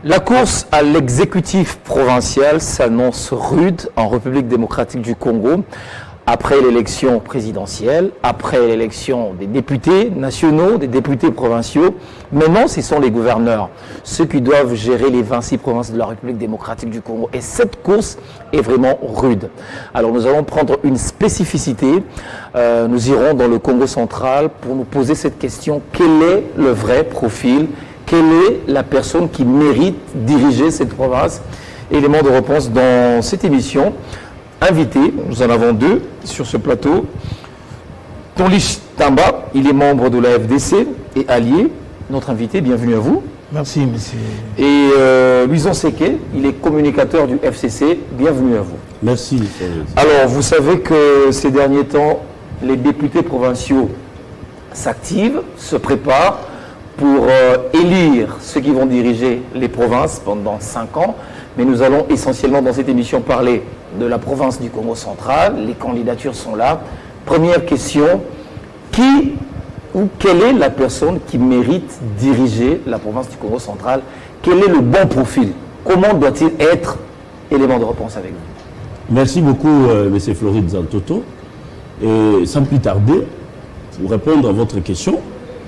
La course à l'exécutif provincial s'annonce rude en République démocratique du Congo. Après l'élection présidentielle, après l'élection des députés nationaux, des députés provinciaux, maintenant ce sont les gouverneurs, ceux qui doivent gérer les 26 provinces de la République démocratique du Congo. Et cette course est vraiment rude. Alors nous allons prendre une spécificité, nous irons dans le Congo central pour nous poser cette question: quel est le vrai profil? Quelle est la personne qui mérite diriger cette province? Élément de réponse dans cette émission. Invités, nous en avons deux sur ce plateau. Tonlich Tamba, il est membre de la FDC et allié. Notre invité, bienvenue à vous. Merci, monsieur. Et Louison Seke, il est communicateur du FCC. Bienvenue à vous. Merci. Alors, vous savez que ces derniers temps, les députés provinciaux s'activent, se préparent pour élire ceux qui vont diriger les provinces pendant 5 ans. Mais nous allons essentiellement dans cette émission parler de la province du Congo central. Les candidatures sont là. Première question, qui ou quelle est la personne qui mérite diriger la province du Congo central? Quel est le bon profil? Comment doit-il être? Élément de réponse avec vous. Merci beaucoup, M. Floride Zantoto. Et sans plus tarder, pour répondre à votre question,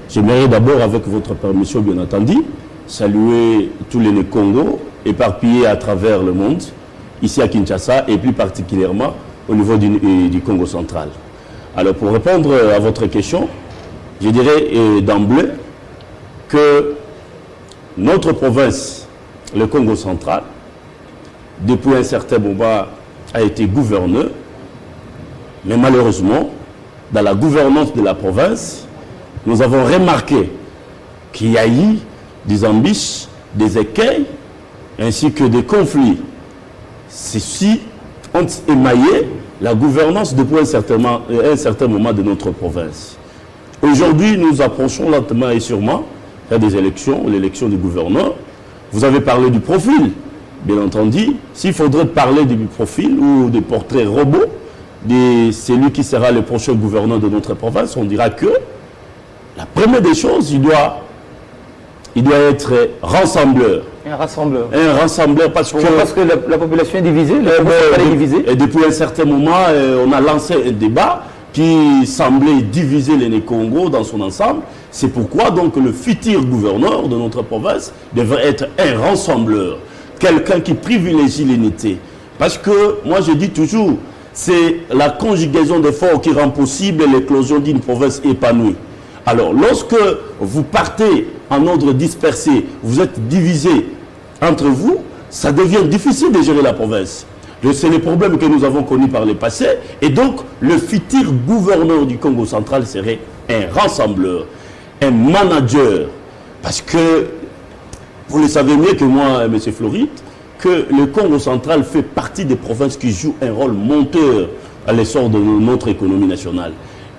j'aimerais d'abord, avec votre permission bien entendu, saluer tous les Congos éparpillés à travers le monde, ici à Kinshasa et plus particulièrement au niveau du Congo central. Alors pour répondre à votre question, je dirais d'emblée que notre province, le Congo central, depuis un certain moment a été gouvernée, mais malheureusement, dans la gouvernance de la province, nous avons remarqué qu'il y a eu des embûches, des écueils, ainsi que des conflits. Ceux-ci ont émaillé la gouvernance depuis un certain moment de notre province. Aujourd'hui, nous approchons lentement et sûrement des élections, l'élection du gouverneur. Vous avez parlé du profil, bien entendu. S'il faudrait parler du profil ou du portrait robot de celui qui sera le prochain gouverneur de notre province, on dira que la première des choses, il doit être rassembleur. Un rassembleur. Un rassembleur parce que la population est divisée, est divisée. Et depuis un certain moment, on a lancé un débat qui semblait diviser les Congo dans son ensemble. C'est pourquoi donc le futur gouverneur de notre province devrait être un rassembleur. Quelqu'un qui privilégie l'unité. Parce que, moi je dis toujours, c'est la conjugaison d'efforts qui rend possible l'éclosion d'une province épanouie. Alors, lorsque vous partez en ordre dispersé, vous êtes divisé entre vous, ça devient difficile de gérer la province. C'est le problème que nous avons connu par le passé. Et donc, le futur gouverneur du Congo central serait un rassembleur, un manager. Parce que, vous le savez mieux que moi, M. Floride, que le Congo central fait partie des provinces qui jouent un rôle moteur à l'essor de notre économie nationale.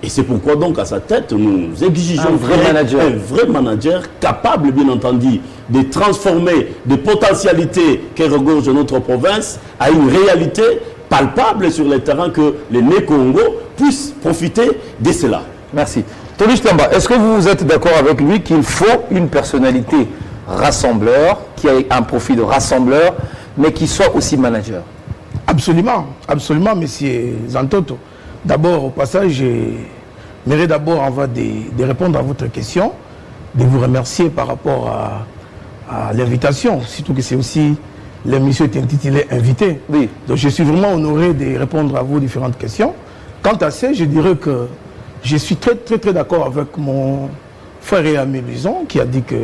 Et c'est pourquoi donc à sa tête, nous exigeons un vrai manager capable, bien entendu, de transformer des potentialités qui regorgent notre province à une réalité palpable sur le terrain, que les Né-Congo puissent profiter de cela. Merci. Tonlich Tamba, est-ce que vous êtes d'accord avec lui qu'il faut une personnalité rassembleur, qui a un profil de rassembleur, mais qui soit aussi manager? Absolument, absolument, monsieur Zantoto. D'abord, au passage, j'aimerais d'abord, avant de répondre à votre question, de vous remercier par rapport à l'invitation, surtout que c'est aussi, l'émission est intitulée « Invité ». Oui. Donc je suis vraiment honoré de répondre à vos différentes questions. Quant à ça, je dirais que je suis très d'accord avec mon frère et ami Louison, qui a dit que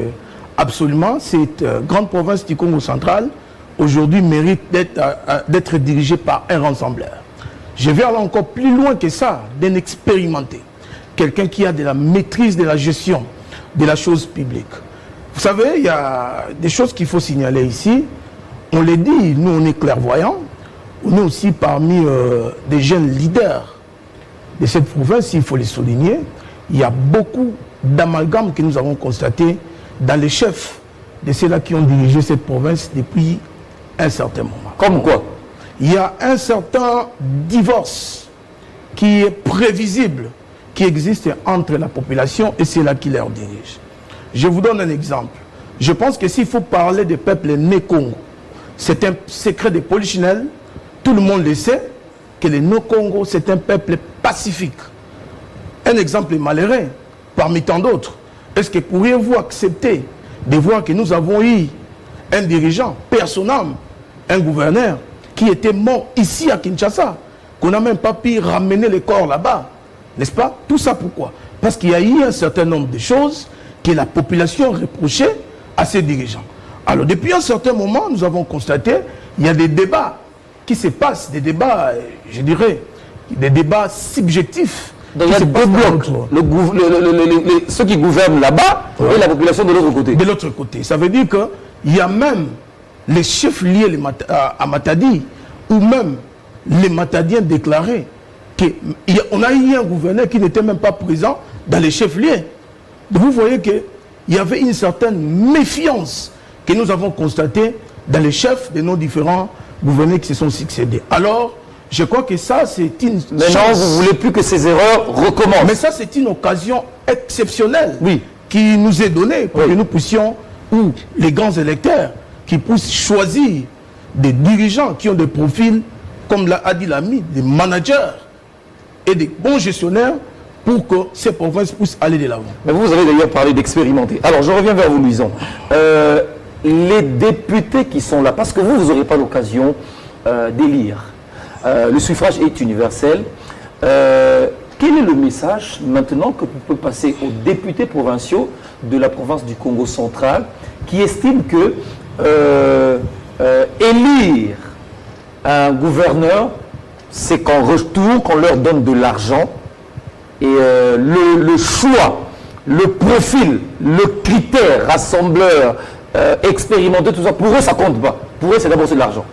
absolument, cette grande province du Congo central, aujourd'hui, mérite d'être dirigée par un rassembleur. Je vais aller encore plus loin que ça, d'un expérimenté. Quelqu'un qui a de la maîtrise de la gestion de la chose publique. Vous savez, il y a des choses qu'il faut signaler ici. On les dit, nous on est clairvoyants. On est aussi parmi des jeunes leaders de cette province, il faut les souligner. Il y a beaucoup d'amalgames que nous avons constatés dans les chefs de ceux-là qui ont dirigé cette province depuis un certain moment. Comme quoi? Il y a un certain divorce qui est prévisible, qui existe entre la population et ceux-là qui leur dirigent. Je vous donne un exemple. Je pense que s'il faut parler des peuples nés Congo, c'est un secret de polichinelle. Tout le monde le sait, que les Nés-Congo, c'est un peuple pacifique. Un exemple malheureux, parmi tant d'autres. Est-ce que pourriez-vous accepter de voir que nous avons eu un dirigeant, personnel, un gouverneur, qui était mort ici à Kinshasa, qu'on n'a même pas pu ramener les corps là-bas, n'est-ce pas? Tout ça pourquoi? Parce qu'il y a eu un certain nombre de choses que la population reprochait à ces dirigeants. Alors depuis un certain moment, nous avons constaté qu'il y a des débats qui se passent, des débats, je dirais, des débats subjectifs. Donc il y a deux blocs, ceux qui gouvernent là-bas et la population de l'autre côté. De l'autre côté. Ça veut dire qu'il y a même les chefs liés à Matadi, ou même les Matadiens déclarés, qu'on a eu un gouverneur qui n'était même pas présent dans les chefs liés. Vous voyez qu'il y avait une certaine méfiance que nous avons constatée dans les chefs de nos différents gouverneurs qui se sont succédés. Alors, je crois que ça, c'est une Maintenant, vous ne voulez plus que ces erreurs recommencent. Mais ça, c'est une occasion exceptionnelle oui. qui nous est donnée pour que nous puissions, ou les grands électeurs, qui puissent choisir des dirigeants qui ont des profils, comme l'a dit l'ami, des managers et des bons gestionnaires pour que ces provinces puissent aller de l'avant. Mais vous avez d'ailleurs parlé d'expérimenter. Alors, je reviens vers vous, Louison. Les députés qui sont là, parce que vous n'aurez pas l'occasion d'élire. Le suffrage est universel. Quel est le message maintenant que vous pouvez passer aux députés provinciaux de la province du Congo central qui estiment que élire un gouverneur, c'est qu'en retour, qu'on leur donne de l'argent et le choix, le profil, le critère rassembleur, expérimenté, tout ça, pour eux, ça compte pas. Pour eux, c'est d'abord de l'argent.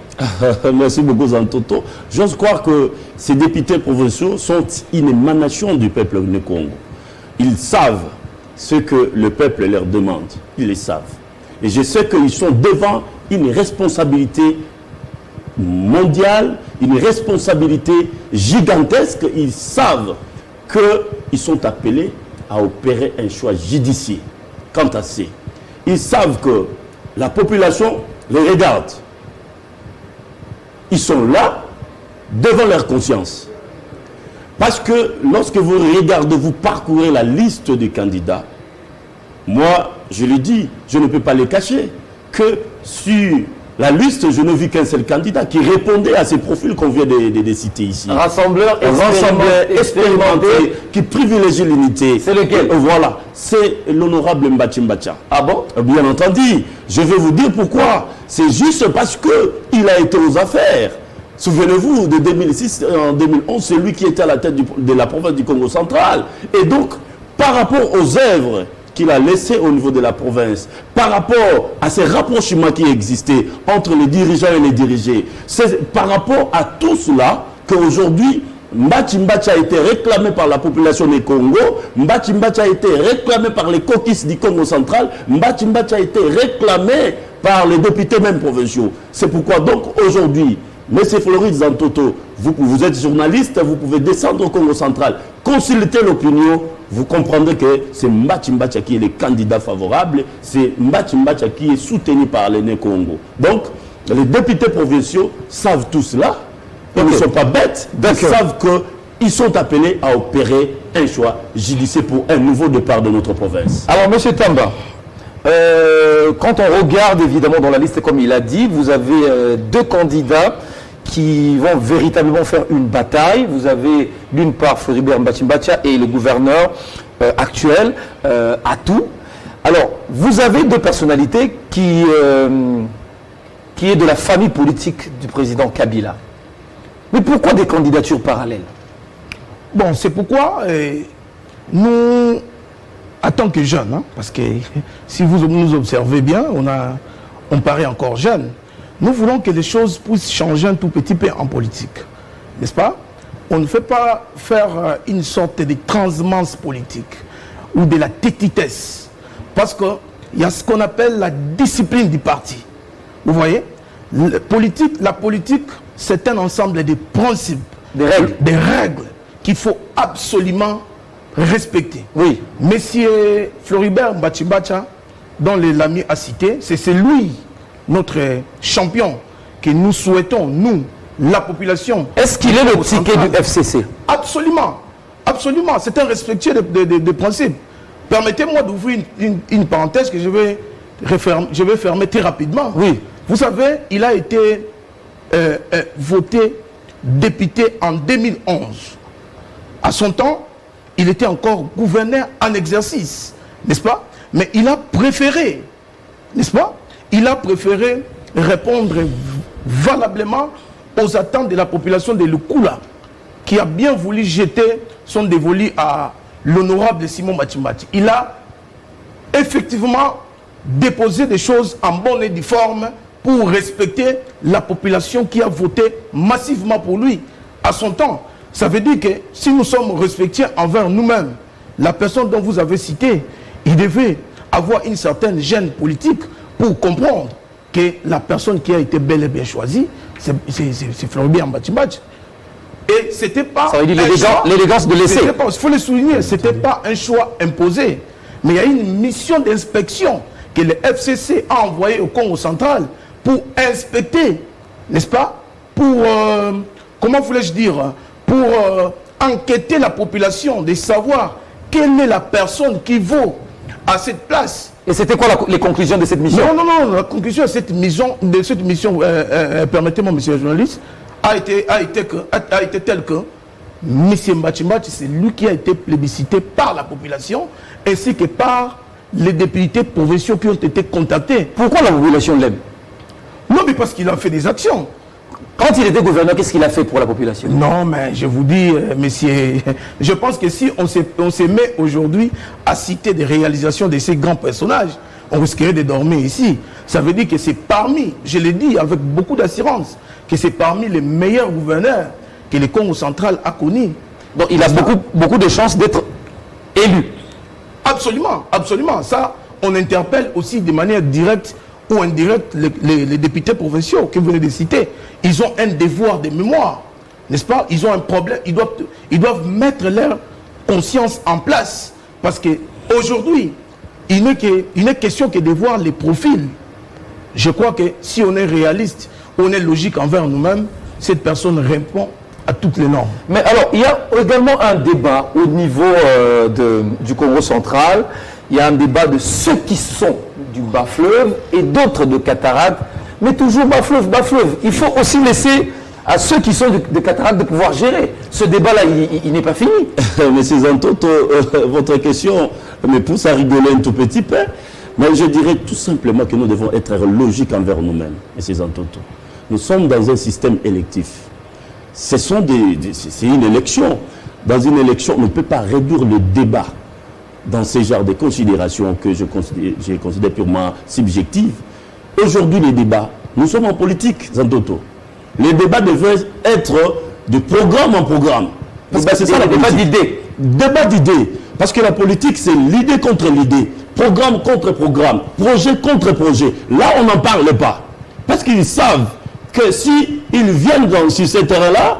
Merci beaucoup, Zantoto. J'ose croire que ces députés provinciaux sont une émanation du peuple du Congo. Ils savent ce que le peuple leur demande. Ils le savent. Et je sais qu'ils sont devant une responsabilité mondiale, une responsabilité gigantesque. Ils savent qu'ils sont appelés à opérer un choix judiciaire. Quant à ça, ils savent que la population les regarde. Ils sont là, devant leur conscience. Parce que lorsque vous regardez, vous parcourez la liste des candidats, moi, je le dis, je ne peux pas les cacher, que sur la liste, je ne vis qu'un seul candidat qui répondait à ces profils qu'on vient de citer ici. Rassembleur expérimenté, qui privilégie l'unité. C'est lequel? Voilà, c'est l'honorable Mbachi Mbacha. Ah bon? Bien entendu, je vais vous dire pourquoi. C'est juste parce qu'il a été aux affaires. Souvenez-vous, de 2006 en 2011, c'est lui qui était à la tête de la province du Congo central. Et donc, par rapport aux œuvres qu'il a laissées au niveau de la province, par rapport à ces rapprochements qui existaient entre les dirigeants et les dirigés, c'est par rapport à tout cela qu'aujourd'hui, Mbachi Mbacha a été réclamé par la population du Congo, Mbachi Mbacha a été réclamé par les caucus du Congo central, Mbachi Mbacha a été réclamé par les députés même provinciaux. C'est pourquoi donc aujourd'hui, M. Floride Zantoto, vous êtes journaliste, vous pouvez descendre au Congo central, consulter l'opinion, vous comprendrez que c'est Mbachi Mbacha qui est le candidat favorable, c'est Mbachi Mbacha qui est soutenu par les Congo. Donc, les députés provinciaux savent tout cela, ils ne sont pas bêtes, ils savent qu'ils sont appelés à opérer un choix judiciaire pour un nouveau départ de notre province. Alors, M. Tamba, quand on regarde évidemment dans la liste, comme il a dit, vous avez deux candidats qui vont véritablement faire une bataille. Vous avez d'une part Floribert Mbachi Mbacha et le gouverneur actuel, Atou. Alors, vous avez deux personnalités qui est de la famille politique du président Kabila. Mais pourquoi des candidatures parallèles? Bon, c'est pourquoi nous, en tant que jeunes, parce que si vous nous observez bien, on paraît encore jeune. Nous voulons que les choses puissent changer un tout petit peu en politique, n'est-ce pas? On ne fait pas faire une sorte de transhumance politique ou de la tétitesse, parce qu'il y a ce qu'on appelle la discipline du parti. Vous voyez? La politique, c'est un ensemble de principes, des règles qu'il faut absolument respecter. Oui. Monsieur Floribert Mbachi Mbacha dont l'ami a cité, c'est lui, notre champion, que nous souhaitons, nous, la population. Est-ce qu'il est le ticket du FCC? Absolument. Absolument. C'est un respectueux de principe. Permettez-moi d'ouvrir une parenthèse que je vais fermer très rapidement. Oui. Vous savez, il a été voté député en 2011. À son temps, il était encore gouverneur en exercice, n'est-ce pas? Mais il a préféré, n'est-ce pas? Il a préféré répondre valablement aux attentes de la population de Lukula, qui a bien voulu jeter son dévolu à l'honorable Simon Machimbachi. Il a effectivement déposé des choses en bonne et due forme pour respecter la population qui a voté massivement pour lui à son temps. Ça veut dire que si nous sommes respectueux envers nous-mêmes, la personne dont vous avez cité, il devait avoir une certaine gêne politique pour comprendre que la personne qui a été bel et bien choisie, c'est Floribert Machimbachi. Et c'était pas... Ça veut dire l'élégance de laisser. Il faut le souligner, c'était pas un choix imposé. Mais il y a une mission d'inspection que le FCC a envoyée au Congo central pour inspecter, n'est-ce pas? Pour, comment voulais-je dire? Pour enquêter la population, de savoir quelle est la personne qui vaut à cette place. Et c'était quoi les conclusions de cette mission? Non, la conclusion de cette mission, permettez-moi, monsieur le journaliste, a été telle que M. Machimbachi, c'est lui qui a été plébiscité par la population, ainsi que par les députés provinciaux qui ont été contactés. Pourquoi la population l'aime? Non, mais parce qu'il a fait des actions. Quand il était gouverneur, qu'est-ce qu'il a fait pour la population? Non, mais je vous dis, messieurs, je pense que si on se met aujourd'hui à citer des réalisations de ces grands personnages, on risquerait de dormir ici. Ça veut dire que c'est parmi, je l'ai dit avec beaucoup d'assurance, que c'est parmi les meilleurs gouverneurs que le Congo central a connus. Donc il a beaucoup de chances d'être élu. Absolument, absolument. Ça, on interpelle aussi de manière directe ou indirecte les députés provinciaux que vous venez de citer. Ils ont un devoir de mémoire, n'est-ce pas? Ils ont un problème, ils doivent mettre leur conscience en place. Parce qu'aujourd'hui, il n'est question que de voir les profils. Je crois que si on est réaliste, on est logique envers nous-mêmes, cette personne répond à toutes les normes. Mais alors, il y a également un débat au niveau du Congo central. Il y a un débat de ceux qui sont du bas-fleuve et d'autres de cataracte. Mais toujours bas-fleuve, bas-fleuve. Il faut aussi laisser à ceux qui sont de cataracte de pouvoir gérer. Ce débat-là, il n'est pas fini. Monsieur Zantoto, votre question me pousse à rigoler un tout petit peu. Mais je dirais tout simplement que nous devons être logiques envers nous-mêmes, Monsieur Zantoto. Nous sommes dans un système électif. C'est une élection. Dans une élection, on ne peut pas réduire le débat dans ces genres de considérations que je considère purement subjectives. Aujourd'hui, les débats, nous sommes en politique, Zantoto. Les débats devaient être de programme en programme. Parce que c'est ça le débat d'idées. Débat d'idées. Parce que la politique, c'est l'idée contre l'idée. Programme contre programme. Projet contre projet. Là, on n'en parle pas. Parce qu'ils savent que si ils viennent sur ce terrain-là,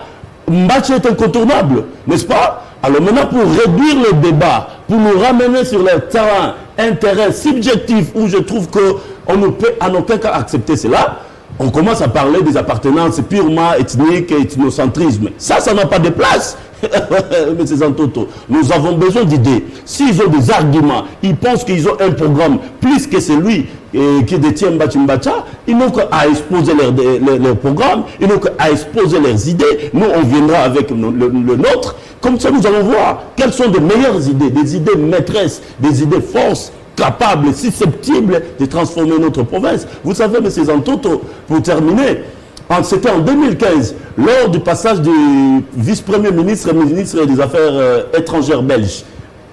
Mbachi est incontournable. N'est-ce pas? Alors maintenant, pour réduire le débat, pour nous ramener sur le terrain intérêt subjectif où je trouve qu'on ne peut en aucun cas accepter cela, on commence à parler des appartenances purement ethniques et ethnocentrisme. Ça n'a pas de place. M. Zantoto, nous avons besoin d'idées. S'ils ont des arguments, ils pensent qu'ils ont un programme plus que celui qui détient Mbacha, ils n'ont qu'à exposer leur programme, ils n'ont qu'à exposer leurs idées. Nous, on viendra avec le nôtre. Comme ça, nous allons voir quelles sont les meilleures idées, des idées maîtresses, des idées forces, capables, susceptibles de transformer notre province. Vous savez, M. Zantoto, pour terminer, c'était en 2015, lors du passage du vice-premier ministre des Affaires étrangères belge.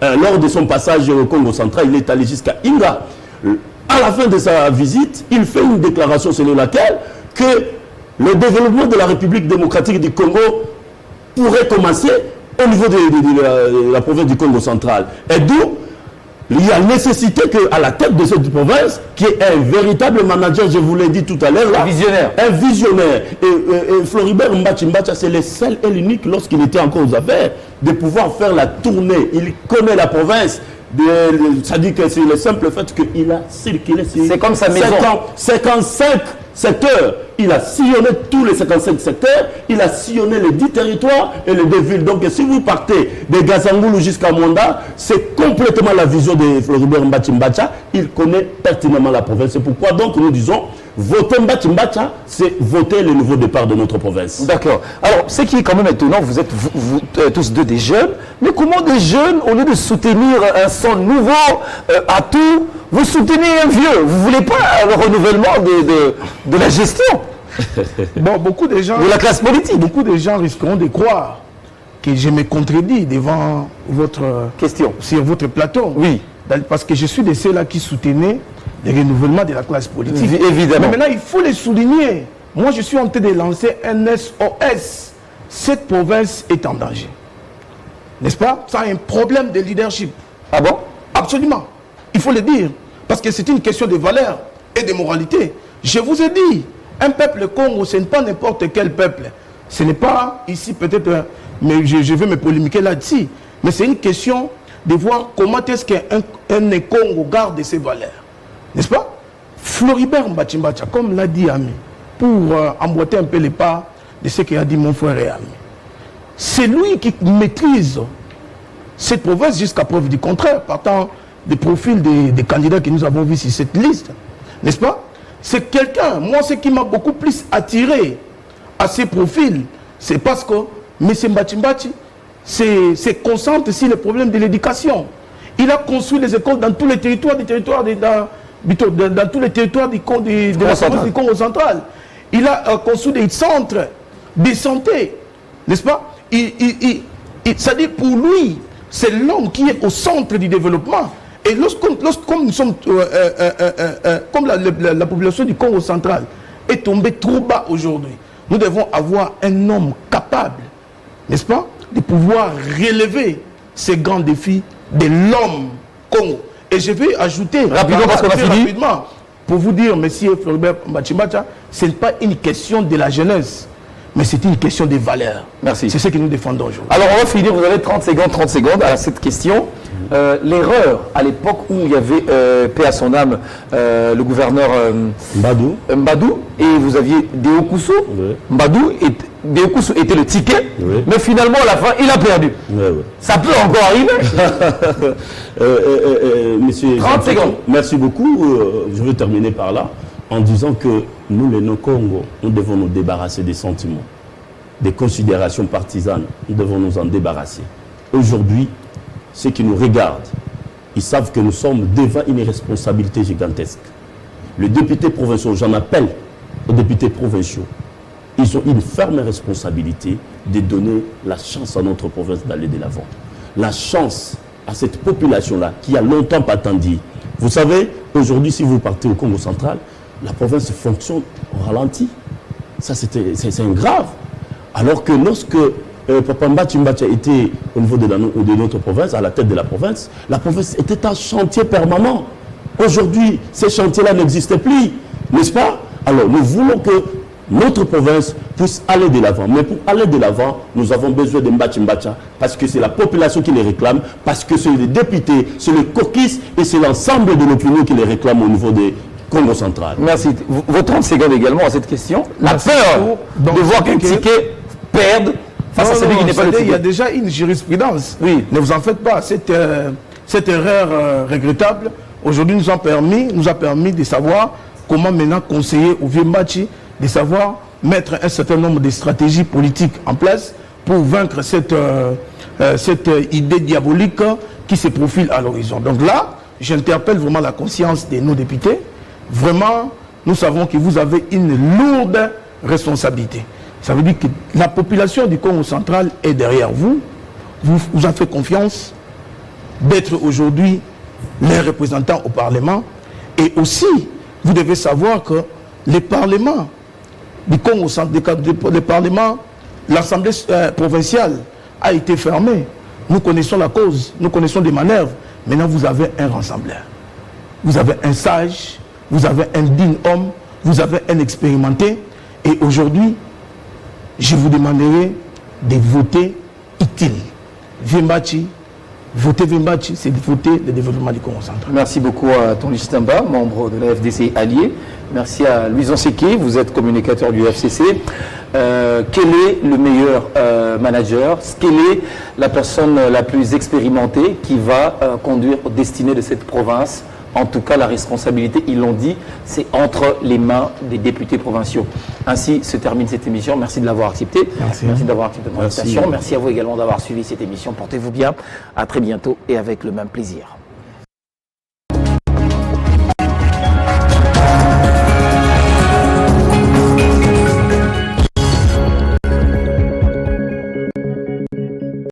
Lors de son passage au Congo central, il est allé jusqu'à Inga. À la fin de sa visite, il fait une déclaration selon laquelle que le développement de la République démocratique du Congo pourrait commencer au niveau de la province du Congo central. Et d'où il y a nécessité qu'à la tête de cette province, qui est un véritable manager, je vous l'ai dit tout à l'heure, un visionnaire. Un visionnaire. Et Floribert Mbacha, c'est le seul et l'unique, lorsqu'il était encore aux affaires, de pouvoir faire la tournée. Il connaît la province. ça dit que c'est le simple fait qu'il a circulé sur c'est comme sa maison. 55 secteurs. Il a sillonné tous les 55 secteurs, il a sillonné les 10 territoires et les 2 villes. Donc si vous partez de Gazangoulou jusqu'à Mwanda, c'est complètement la vision de Floribert Mbati-Mbacha. Il connaît pertinemment la province. C'est pourquoi donc nous disons, voter Mbati-Mbacha, c'est voter le nouveau départ de notre province. D'accord. Alors, ce qui est quand même étonnant, vous êtes vous, tous deux des jeunes, mais comment des jeunes, au lieu de soutenir un sang nouveau à tout, vous soutenez un vieux? Vous ne voulez pas le renouvellement de la gestion? Bon, beaucoup de gens... De la classe politique. Beaucoup de gens risqueront de croire que je me contredis devant votre... Question. Sur votre plateau. Oui. Parce que je suis de ceux-là qui soutenaient le renouvellement de la classe politique. Évidemment. Mais maintenant, il faut les souligner. Moi, je suis en train de lancer un SOS. Cette province est en danger. N'est-ce pas? Ça a un problème de leadership. Ah bon? Absolument. Il faut le dire. Parce que c'est une question de valeur et de moralité. Je vous ai dit, un peuple Congo, ce n'est pas n'importe quel peuple. Ce n'est pas ici peut-être, mais je vais me polémiquer là-dessus. Mais c'est une question de voir comment est-ce qu'un Congo garde ses valeurs. N'est-ce pas? Floribert Mbati-Mbacha, comme l'a dit Ami, pour emboîter un peu les pas de ce qu'a dit mon frère et Ami. C'est lui qui maîtrise cette province jusqu'à preuve du contraire, partant des profils des candidats que nous avons vus sur cette liste. N'est-ce pas? C'est quelqu'un, moi ce qui m'a beaucoup plus attiré à ces profils, c'est parce que M. Mbati-Mbachi se concentre sur les problèmes de l'éducation. Il a construit les écoles dans tous les territoires, dans tous les territoires de la province du Congo central. Il a construit des centres de santé, n'est-ce pas? C'est-à-dire pour lui, c'est l'homme qui est au centre du développement. Et comme nous sommes, comme la population du Congo central est tombée trop bas aujourd'hui, nous devons avoir un homme capable, n'est-ce pas, de pouvoir relever ces grands défis de l'homme Congo. Et je vais ajouter rapidement, parce qu'on a fini, rapidement, pour vous dire, monsieur Floribert Mbati-Mbacha, ce n'est pas une question de la jeunesse, mais c'est une question de valeurs. Merci. C'est ce que nous défendons aujourd'hui. Alors on va finir, vous avez 30 secondes à cette question. L'erreur à l'époque où il y avait, paix à son âme, le gouverneur Mbadou, et vous aviez Déo Koussou. Oui. Déo Koussou était le ticket, oui. Mais finalement à la fin il a perdu. Oui, oui. Ça peut encore arriver. Monsieur 30 secondes. Merci beaucoup. Je veux terminer par là en disant que nous, les non-Congo, nous devons nous débarrasser des sentiments, des considérations partisanes. Nous devons nous en débarrasser. Aujourd'hui, ceux qui nous regardent, ils savent que nous sommes devant une responsabilité gigantesque. Les députés provinciaux, j'en appelle aux députés provinciaux, ils ont une ferme responsabilité de donner la chance à notre province d'aller de l'avant. La chance à cette population-là qui a longtemps attendu. Vous savez, aujourd'hui, si vous partez au Congo central, la province fonctionne au ralenti. Ça, c'est grave. Alors que lorsque Papa Mbati-Mbacha était au niveau de notre province, à la tête de la province était en chantier permanent. Aujourd'hui, ces chantiers-là n'existent plus, n'est-ce pas? Alors, nous voulons que notre province puisse aller de l'avant. Mais pour aller de l'avant, nous avons besoin de Mbati-Mbacha parce que c'est la population qui les réclame, parce que c'est les députés, c'est le caucus et c'est l'ensemble de l'opinion qui les réclame au niveau des Congo central. Merci. Vos 30 secondes également à cette question. La peur de voir qu'un ticket perde face à celui qui n'est pas le ticket. Il y a déjà une jurisprudence. Oui. Ne vous en faites pas. Cette erreur regrettable, aujourd'hui, nous a permis de savoir comment maintenant conseiller au vieux Mbati, de savoir mettre un certain nombre de stratégies politiques en place pour vaincre cette idée diabolique qui se profile à l'horizon. Donc là, j'interpelle vraiment la conscience de nos députés. Vraiment, nous savons que vous avez une lourde responsabilité. Ça veut dire que la population du Congo central est derrière vous. Vous en faites confiance d'être aujourd'hui les représentants au Parlement. Et aussi, vous devez savoir que les parlements du Congo central, le Parlement, l'Assemblée provinciale a été fermée. Nous connaissons la cause, nous connaissons des manœuvres. Maintenant, vous avez un rassembleur. Vous avez un sage, vous avez un digne homme, vous avez un expérimenté. Et aujourd'hui, je vous demanderai de voter utile. Vieux Mbati, Voter Vimbachi, c'est voter le développement du Congo central. Merci beaucoup à Tonly Chitemba, membre de la FDC allié. Merci à Louison Seki, vous êtes communicateur du FCC. Quel est le meilleur manager? Quelle est la personne la plus expérimentée qui va conduire aux destinées de cette province? En tout cas, la responsabilité, ils l'ont dit, c'est entre les mains des députés provinciaux. Ainsi se termine cette émission. Merci de l'avoir accepté. Merci d'avoir accepté notre invitation. Merci à vous également d'avoir suivi cette émission. Portez-vous bien. À très bientôt et avec le même plaisir.